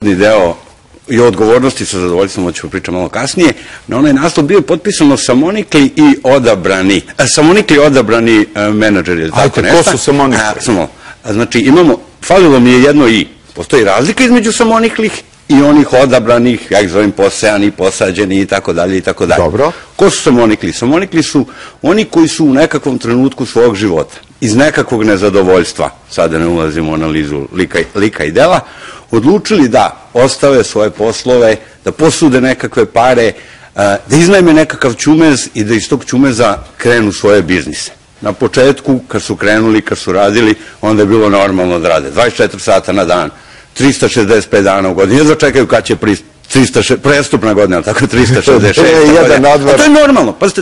dodatni deo i odgovornosti sa zadovoljstvom, ću pričati malo kasnije. Na onaj naslov bio je potpisano samonikli i odabrani menadžeri. Ajte, ko su samonikli? Znači, falilo mi je jedno i. Postoji razlika između samoniklih i onih odabranih, ja ih zovem posejani, posađeni i tako dalje i tako dalje. Dobro. Ko su samonikli? Samonikli su oni koji su u nekakvom trenutku svog života, iz nekakvog nezadovoljstva, sada ne ulazimo u analizu lika i dela, odlučili da ostave svoje poslove, da posude nekakve pare, da iznajme nekakav čumez i da iz tog čumeza krenu svoje biznise. Na početku, kad su krenuli, kad su radili, onda je bilo normalno da rade 24 sata na dan, 365 dana u godini. Jedva čekaju kad će prestupna godina, tako 366. A to je normalno. Pazite,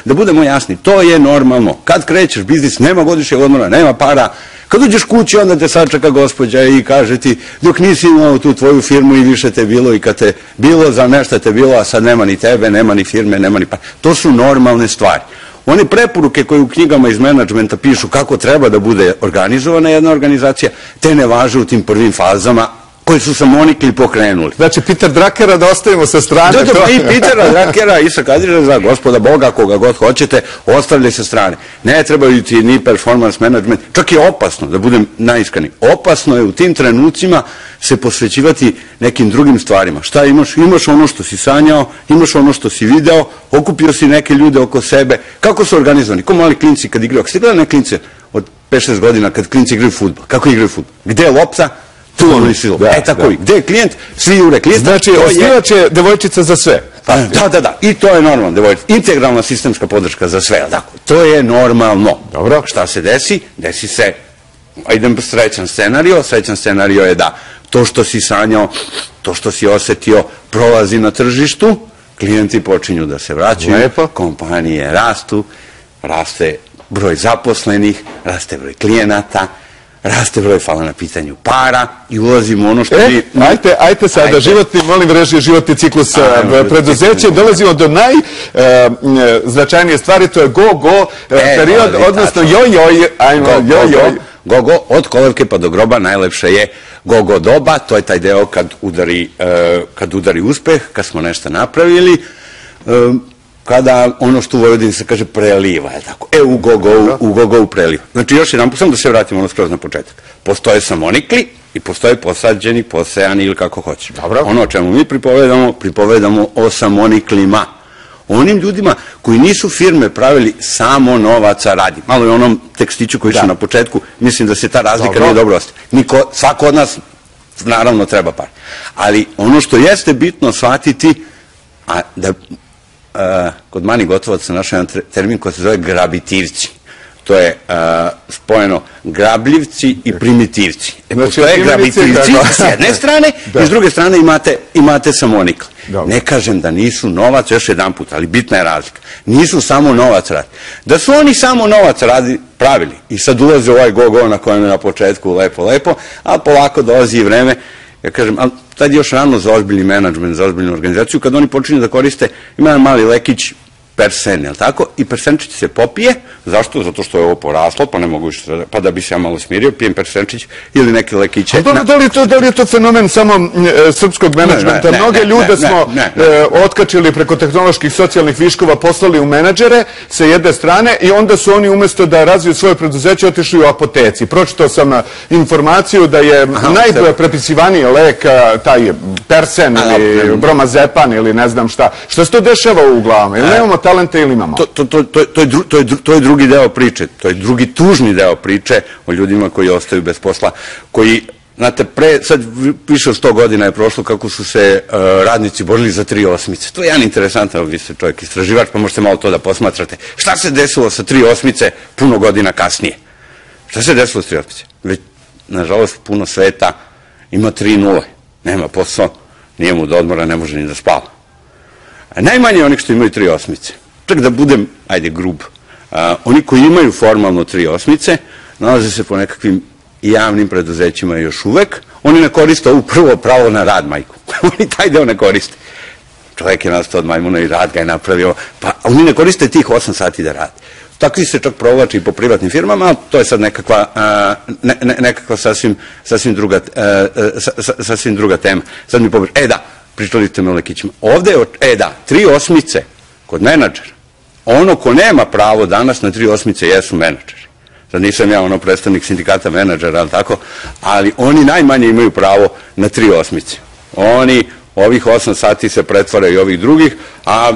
da budemo jasni, to je normalno. Kad krećeš biznis, nema godišnjeg odmora, nema para. Kad uđeš kući, onda te sačeka gospođa i kaže ti, dok nisi imao tu tvoju firmu i više te bilo i kad te bilo, za nešto te bilo, a sad nema ni tebe, nema ni firme, nema ni para. To su normalne stvari. One preporuke koje u knjigama iz menadžmenta pišu kako treba da bude organizovana jedna organizacija, te ne važe u tim prvim fazama koji su samonikli pokrenuli. Znači, Peter Druckera da ostavimo sa strane. I Petera Druckera, Isaac Azizera, gospoda Boga, koga god hoćete, ostavljaj sa strane. Ne trebaju ti ni performance management, čak je opasno, da budem najiskreniji. Opasno je u tim trenucima se posvećivati nekim drugim stvarima. Šta imaš? Imaš ono što si sanjao, imaš ono što si video, okupio si neke ljude oko sebe. Kako su organizovani? Ko mali klinci kad igraju? Ako ste gledali neke klince od 5-6 godina kad klinci igraju fudbal, kako igraju fudbal? Gde je lopta? Tu ono i silo. Tako i. Gde je klijent? Svi jure klijenta. Znači, osnivač je devojčica za sve. Da. I to je normalno, devojčica. Integralna sistemska podrška za sve. To je normalno. Dobro. Šta se desi? Desi se, idem srećan scenario. Srećan scenario je da to što si sanjao, to što si osetio, prolazi na tržištu, klijenti počinju da se vraćaju, kompanije rastu, raste broj zaposlenih, raste broj klijenata, raste broj, hvala na pitanju, para i ulazimo u ono što mi... Ajte sada, molim režije, životni ciklus preduzeća, dolazimo do najznačajnije stvari, to je go period, odnosno joj, go, od kolevke pa do groba najlepše je go doba, to je taj deo kad udari uspeh, kad smo nešto napravili, kada ono što u Vojvodini se kaže preliva, je tako? U go preliva. Znači još jedan, samo da se vratimo ono skroz na početak. Postoje samonikli i postoje posađeni, posejani ili kako hoće. Ono o čemu mi pripovedamo o samoniklima. Onim ljudima koji nisu firme pravili samo novaca radi. Malo je onom tekstiću koji su na početku, mislim da se ta razlika nije dobro ostaje. Svako od nas, naravno, treba par. Ali ono što jeste bitno shvatiti, a da kod Mani Gotovac sam našao jedan termin koji se zove grabitivci. To je spojeno grabljivci i primitivci. Postoje grabitivci s jedne strane i s druge strane imate samonikli. Ne kažem da nisu novac, još jedan put, ali bitna je razlika. Nisu samo novac radili. Da su oni samo novac pravili i sad ulaze u ovaj go na kojem je na početku lepo, a polako dolazi i vreme, ja kažem, ali tad je još rano za ozbiljni menadžment, za ozbiljnu organizaciju, kad oni počinju da koriste, ima jedan mali lekić, persen, je li tako? I persenčić se popije. Zašto? Zato što je ovo poraslo, pa ne mogu više, pa da bi se ja malo smirio, pijem persenčić ili neke lekiće. Da li je to fenomen samo srpskog menadžmenta? Mnoge ljude smo otkačili preko tehnoloških socijalnih viškova, poslali u menadžere sa jedne strane i onda su oni umesto da razviju svoje preduzeće otišli u apoteci. Pročitao sam informaciju da je najprepisivaniji lek taj persen ili bromazepan ili ne znam šta. Šta se to dešava u glavama? Ili nemamo talente ili imamo? To je drugi deo priče, to je drugi tužni deo priče o ljudima koji ostaju bez posla, koji, znate, sad više od 100 godina je prošlo kako su se radnici borili za 3 osmice. To je jedan interesantan, vi ste čovjek istraživač, pa možete malo to da posmatrate. Šta se desilo sa 3 osmice puno godina kasnije? Šta se desilo sa 3 osmice? Već, nažalost, puno sveta ima 3 nule, nema posao, nije mu do odmora, ne može ni da spava. Najmanje onih što imaju 3 osmice, čak da budem, ajde, grub, oni koji imaju formalno 3 osmice, nalaze se po nekakvim javnim preduzećima još uvek, oni ne koriste ovu prvo pravo na rad, majku. Oni taj deo ne koriste. Čovjek je nastao od majmuna i rad ga je napravio, pa oni ne koriste tih 8 sati da rade. Takvi se čak provlači i po privatnim firmama, ali to je sad nekakva sasvim druga tema. Sad mi pobeže, da, pričali ste me o lekićima. Ovde je, 3/8 kod menadžera. Ono ko nema pravo danas na 3/8 jesu menadžeri. Sad nisam ja predstavnik sindikata menadžera, ali tako, ali oni najmanje imaju pravo na 3/8. Oni, ovih 8 sati se pretvaraju i ovih drugih, a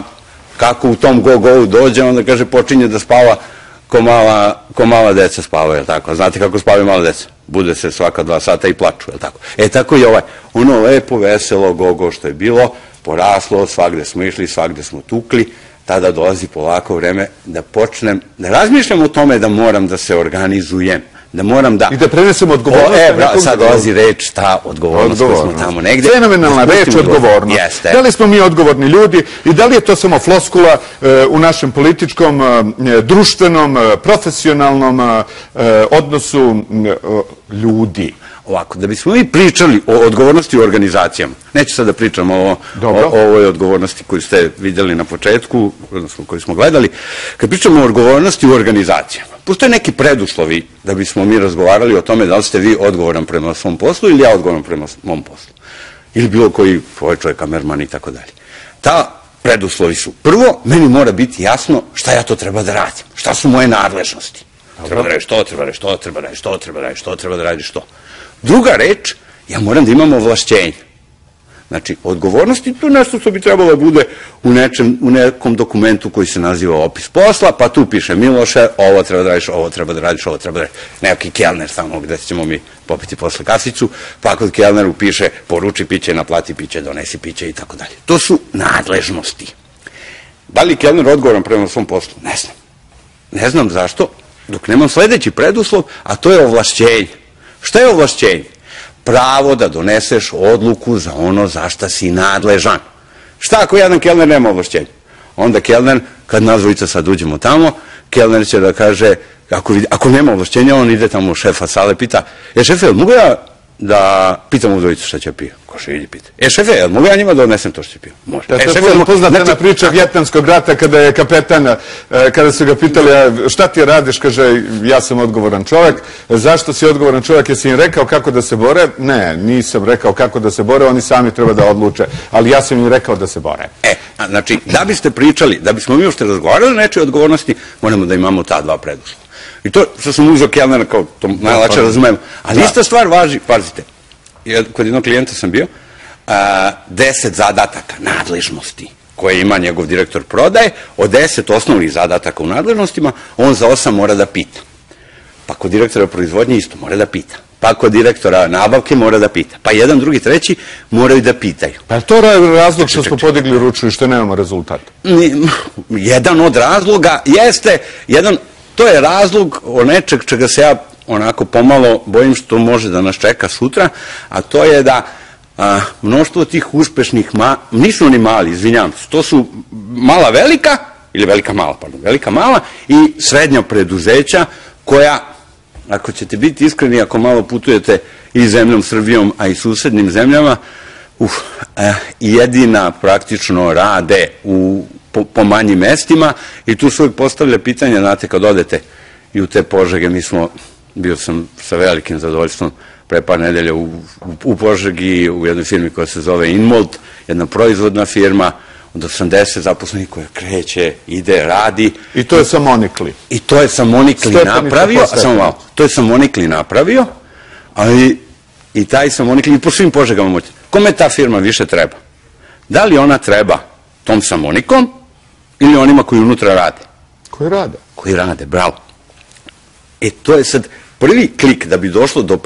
kako u tom go-go dođe, onda kaže počinje da spava ko mala deca spavaju, je tako? Znate kako spavaju mala deca? Bude se svaka 2 sata i plaču, je tako? Tako i ono lepo, veselo go-go što je bilo, poraslo, svagde smo išli, svagde smo tukli, tada dolazi polako vreme da počnem, da razmišljam o tome da moram da se organizujem, da moram da... I da prenesem odgovornost. Sad dolazi reč, ta odgovornost koju smo tamo negde. Fenomenalna reč, odgovornost. Da li smo mi odgovorni ljudi i da li je to samo floskula u našem političkom, društvenom, profesionalnom odnosu ljudi? Ovako, da bismo mi pričali o odgovornosti u organizacijama, neću sad da pričam o ovoj odgovornosti koju ste videli na početku, odnosno koju smo gledali, kad pričamo o odgovornosti u organizacijama, postoje neki preduslovi da bismo mi razgovarali o tome da li ste vi odgovoran prema svom poslu ili ja odgovoran prema mom poslu. Ili bilo koji čovjek, kamerman i tako dalje. Ta preduslovi su, prvo, meni mora biti jasno šta ja to treba da radim, šta su moje nadležnosti. Treba da radiš to, treba da radiš to, treba da radiš to, treba da radiš to, treba da radiš to. Druga reč, ja moram da imam ovlašćenje. Znači, odgovornosti, to je nešto što bi trebalo da bude u nekom dokumentu koji se naziva opis posla, pa tu piše Miloše, ovo treba da radiš, ovo treba da radiš, ovo treba da radiš. Neki kelner tamo gde ćemo mi popiti posle kasicu, pa kod kelneru piše poruči piće, naplati piće, donesi piće i tako dalje. To su nadležnosti. Da li kelner odgovoran prema svom poslu? Ne znam. Ne znam zašto, dok nemam sledeći preduslov, a to je ovlašćenje. Šta je ovlašćenje? Pravo da doneseš odluku za ono za šta si nadležan. Šta ako jedan kelner nema ovlašćenja? Onda kelner, kad nas dvojica sad uđemo tamo, kelner će da kaže, ako nema ovlašćenja, on ide tamo u šefa sale, pita, šefe, mogu ja da pitam u dvojicu šta će piju? Koše, idi pita. Šefe, mogu ja njima da odnesem to što će piju? Može. To je poznatena priča Vjetnamskog rata kada je kapetan, kada su ga pitali šta ti radiš, kaže, ja sam odgovoran čovjek. Zašto si odgovoran čovjek? Jesi im rekao kako da se bore? Ne, nisam rekao kako da se bore, oni sami treba da odluče, ali ja sam im rekao da se bore. Znači, da biste pričali, da bismo mi uopšte razgovarali o nečoj odgovornosti, moramo da imamo ta dva preduslova. I to što sam uzeo kelnera, kao to najlakše razumemo. Ali ista stvar važi, pazite, kod jednog klijenta sam bio, 10 zadataka nadležnosti koje ima njegov direktor prodaje, od 10 osnovnih zadataka u nadležnostima, on za 8 mora da pita. Pa kod direktora proizvodnje isto mora da pita. Pa kod direktora nabavke mora da pita. Pa jedan, drugi, treći moraju da pitaju. Pa je to razlog što smo podigli ručnu i što nemamo rezultat? Jedan od razloga jeste, to je razlog o nečeg čega se ja onako pomalo bojim što može da nas čeka sutra, a to je da mnoštvo tih uspešnih, nisu oni mali, izvinjam se, to su mala velika, ili velika mala, pardon, velika mala i srednja preduzeća koja, ako ćete biti iskreni, ako malo putujete i zemljom Srbijom, a i susednim zemljama, jedina praktično rade po manjim mestima i tu se uvijek postavlja pitanje, znate, kad odete i u te Požege, bio sam sa velikim zadovoljstvom pre par nedelja u Požegi, u jednoj firmi koja se zove Inmold, jedna proizvodna firma od 80 zaposlenih koja kreće, ide, radi. I to je Samonikli. I to je Samonikli napravio, samo malo, to je Samonikli napravio, ali i taj Samonikli, i po svim Požegama moćete. Kome ta firma više treba? Da li ona treba tom Samonikom ili onima koji unutra rade? Koji rade. Koji rade, bravo. To je sad prvi klik da bi došlo do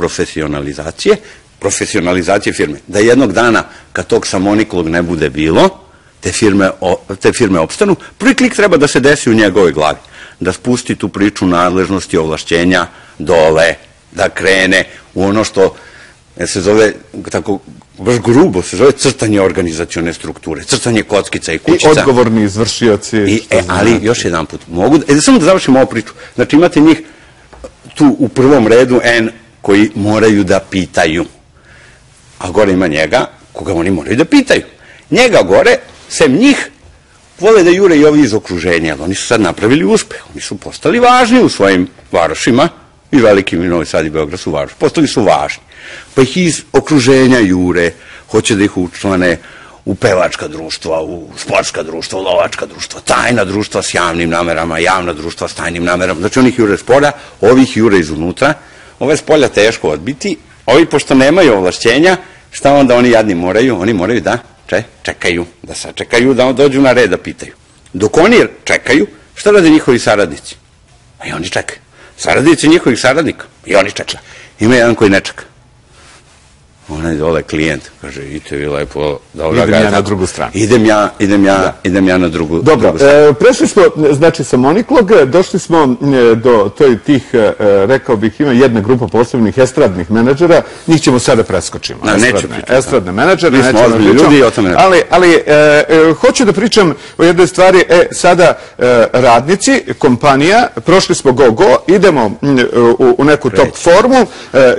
profesionalizacije firme. Da jednog dana, kad tog Samoniklog ne bude bilo, te firme opstanu, prvi klik treba da se desi u njegovoj glavi. Da spusti tu priču nadležnosti, ovlašćenja dole, da krene u ono što se zove, tako baš grubo, se zove crtanje organizacione strukture, crtanje kockica i kućica. I odgovorni izvršioci. Ali još jedan put, mogu, samo da završimo ovu priču. Znači imate njih tu u prvom redu koji moraju da pitaju, a gore ima njega koga oni moraju da pitaju. Njega gore, sem njih, vole da jure i ovi iz okruženja, ali oni su sad napravili uspeh, oni su postali važni u svojim varošima, i velikim i Novi Sad i Beograd su važni, postali su važni, pa ih iz okruženja jure, hoće da ih učlane u pevačka društva, u sportska društva, u lovačka društva, tajna društva s javnim namerama, javna društva s tajnim namerama, znači oni ih jure spolja, ovi ih jure izunutra, ove spolja teško odbiti, ovi pošto nemaju ovlašćenja, šta onda oni jadni moraju? Oni moraju da čekaju, da sačekaju, da dođu na red da pitaju. Dok oni čekaju, šta rade njihovi saradnici? A i oni čekaju. Saradnici njihovih saradnika, i oni čekaju. Ima jedan koji ne čeka. Onaj dole klijent, kaže, idite vi lepo da odragajate. Idem ja na drugu stranu. Idem ja na drugu stranu. Dobro, prešli smo, znači, sa Moniklog, došli smo do tih, rekao bih, ima jedna grupa posebnih estradnih menadžera, njih ćemo sada preskočimo. Estradne menadžere. Mi smo ozbiljni ljudi i o tome ne. Ali, hoću da pričam o jednoj stvari, sada radnici, kompanija, prošli smo go, idemo u neku top formu,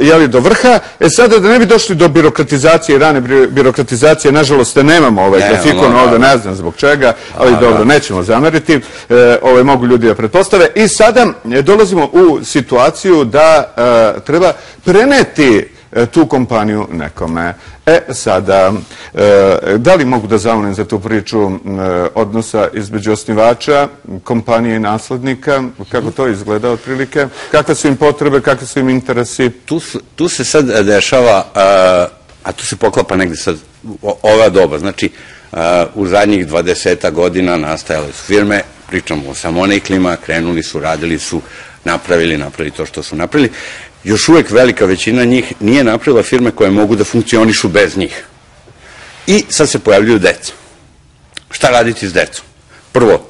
jeli do vrha, sada da ne bi došli do birokratizacije i rane birokratizacije, nažalost nemamo ovaj grafikon ovde, ne znam zbog čega, ali dobro, nećemo zameriti, mogu ljudi da pretpostave. I sada dolazimo u situaciju da treba preneti tu kompaniju nekome. Sada, da li mogu da zaunem za tu priču odnosa između osnivača, kompanije i naslednika, kako to izgleda otprilike, kakve su im potrebe, kakve su im interesi? Tu se sad dešava, a tu se poklapa negde sad ova doba, znači u zadnjih 20 godina nastajale su firme, pričamo o samoniklima, krenuli su, radili su, napravili to što su napravili. Još uvek velika većina njih nije napravila firme koje mogu da funkcionišu bez njih. I sad se pojavljuju deca. Šta raditi s decom? Prvo,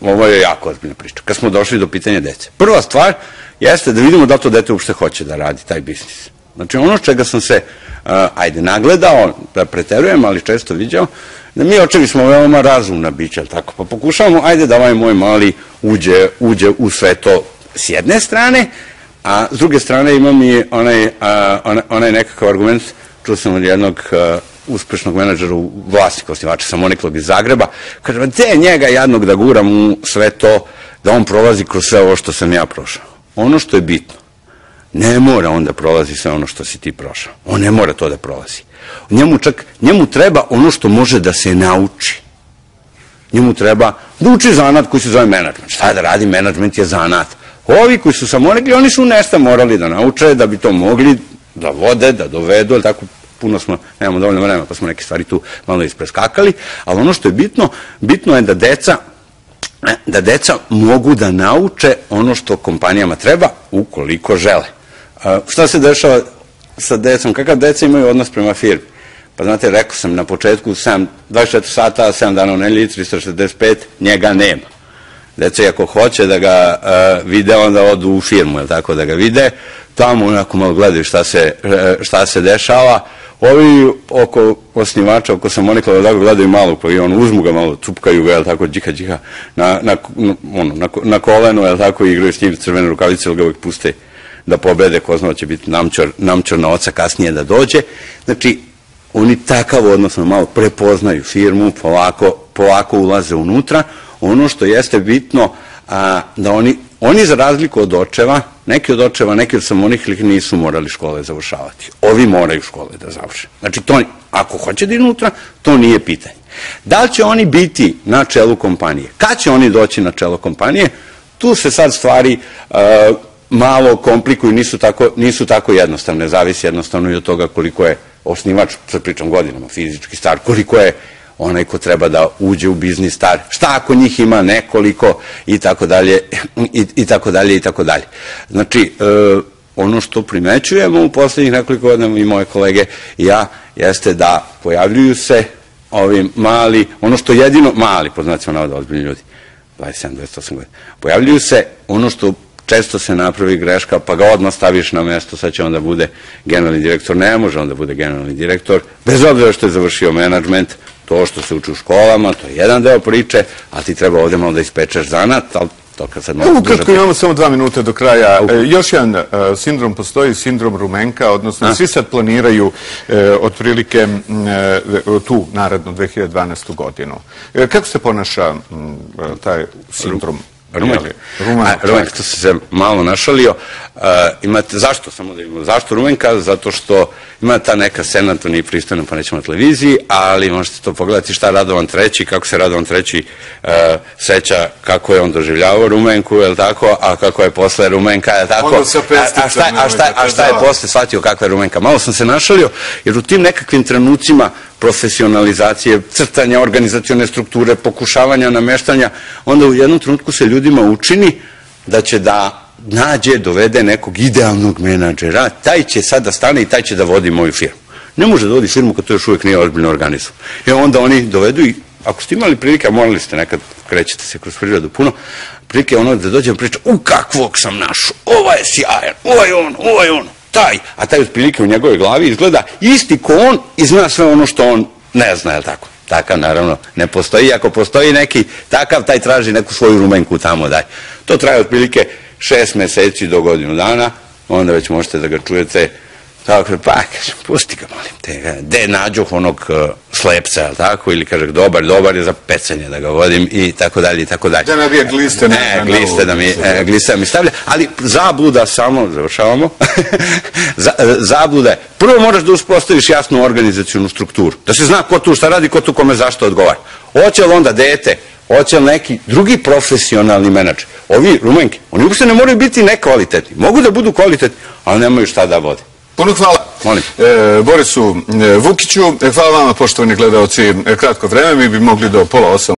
ovo je jako ozbiljna priča, kad smo došli do pitanja dece. Prva stvar jeste da vidimo da to dete uopšte hoće da radi taj biznis. Znači ono čega sam se, nagledao, da preterujem, ali često viđao, da mi očevi smo veoma razumna bića, tako, pa pokušavamo, da ovaj moj mali uđe u sve to s jedne strane, a s druge strane imam i onaj nekakav argument, čuo sam od jednog uspešnog menadžera, vlasnika, osnivača Samoniklog iz Zagreba, kaže, te njega jadnog da guram u sve to, da on prolazi kroz sve ovo što sam ja prošao. Ono što je bitno, ne mora on da prolazi sve ono što si ti prošao. On ne mora to da prolazi. Njemu treba ono što može da se nauči. Njemu treba da uči zanat koji se zove menadžment. Šta da radi? Menadžment je zanat. Ovi koji su Samonikli, oni su nešto morali da nauče, da bi to mogli da vode, da dovedu, ali tako puno smo, nemamo dovoljno vremena, pa smo neke stvari tu malo ispreskakali, ali ono što je bitno je da deca mogu da nauče ono što kompanijama treba, ukoliko žele. Šta se dešava sa decom? Kakav deca imaju odnos prema firmi? Pa znate, rekao sam na početku, 24 sata, 7 dana u nedelji, 365, njega nema. Deca, ako hoće da ga vide, onda odu u firmu, jel tako, da ga vide, tamo onako malo gledaju šta se dešava. Ovi oko osnivača, oko Samonikla, da gledaju malo, pa i on uzmu ga malo, cupkaju ga, jel tako, džiha, na kolenu, jel tako, igraju s njim crvene rukavice, ili ga uvijek puste da pobede, ko zna će biti namčor na oca kasnije da dođe. Znači, oni takav, odnosno malo prepoznaju firmu, polako ulaze unutra. Ono što jeste bitno, da oni za razliku od očeva, neki od Samoniklih nisu morali škole završavati. Ovi moraju škole da završe. Znači, ako hoće da idu unutra, to nije pitanje. Da li će oni biti na čelu kompanije? Kad će oni doći na čelo kompanije? Tu se sad stvari malo komplikuju, nisu tako jednostavne, zavisi jednostavno i od toga koliko je osnivač, sad pričam godinama, fizički star, koliko je onaj ko treba da uđe u biznis star, šta ako njih ima nekoliko i tako dalje, i tako dalje, i tako dalje. Znači, ono što primećujemo u poslednjih nekoliko godina i moje kolege i ja, jeste da pojavljuju se ovi mali, ono što jedino, mali, po znacima navoda, ozbiljni ljudi, 27-28 godina, pojavljuju se ono što često se napravi greška, pa ga odmah staviš na mesto, sad će onda bude generalni direktor, ne može onda bude generalni direktor, bez obzira što je završio menadžment, to što se uči u školama, to je jedan deo priče, ali ti treba ovde malo da ispečeš zanat, ali Ukratko imamo samo 2 minuta do kraja. Još jedan sindrom postoji, sindrom rumenka, odnosno svi sad planiraju otprilike tu narednu 2012. godinu. Kako se ponaša taj sindrom? Rumenka, to se malo našalio. Zašto? Samo da imamo. Zašto rumenka? Zato što ima ta neka scena, to nije pristojno, pa nećemo na televiziji, ali možete to pogledati šta Radovan III, kako se Radovan III seća kako je on doživljavao rumenku, je li tako, a kako je posle rumenka, je li tako, a šta je posle shvatio kakva je rumenka. Malo sam se našalio, jer u tim nekakvim trenucima profesionalizacije, crtanja, organizacione strukture, pokušavanja, nameštanja, onda u jednom trenutku se ljudima učini da će da nađe, dovede nekog idealnog menadžera, taj će sad da stane i taj će da vodi moju firmu. Ne može da vodi firmu kad to još uvijek nije ozbiljno organizovan. I onda oni dovedu i, ako ste imali prilike, a morali ste nekad, krećete se kroz prirodu puno, prilike ono da dođem priča, kakvog sam našao, ovo je sjajan, ovo je on, taj, a taj otprilike u njegove glavi izgleda isti ko on i zna sve ono što on ne zna, je li tako? Takav naravno ne postoji, ako postoji neki takav, taj traži neku svoju rumenku tamo daj. To traje otprilike 6 meseci do godinu dana, onda već možete da ga čujete, tako, pa kažem, pusti ga, molim te, gde nađoh onog slepca, je li tako, ili kaže, dobar je za pecanje da ga vodim i tako dalje, i tako dalje. Da nabije gliste. Gliste da mi stavlja, ali zabluda samo, završavamo, zabluda je, prvo moraš da uspostaviš jasnu organizacionu strukturu, da se zna ko tu šta radi, ko tu kome zašto odgovara. Hoće li onda dete, hoće li neki drugi profesionalni menadžer, ovi rumenki, oni uopšte ne moraju biti nekvalitetni, mogu da budu kvalitetni, ali nemaju šta da vode. Puno hvala Borisu Vukiću, hvala vama poštovani gledalci, kratko vreme, mi bi mogli do 7:30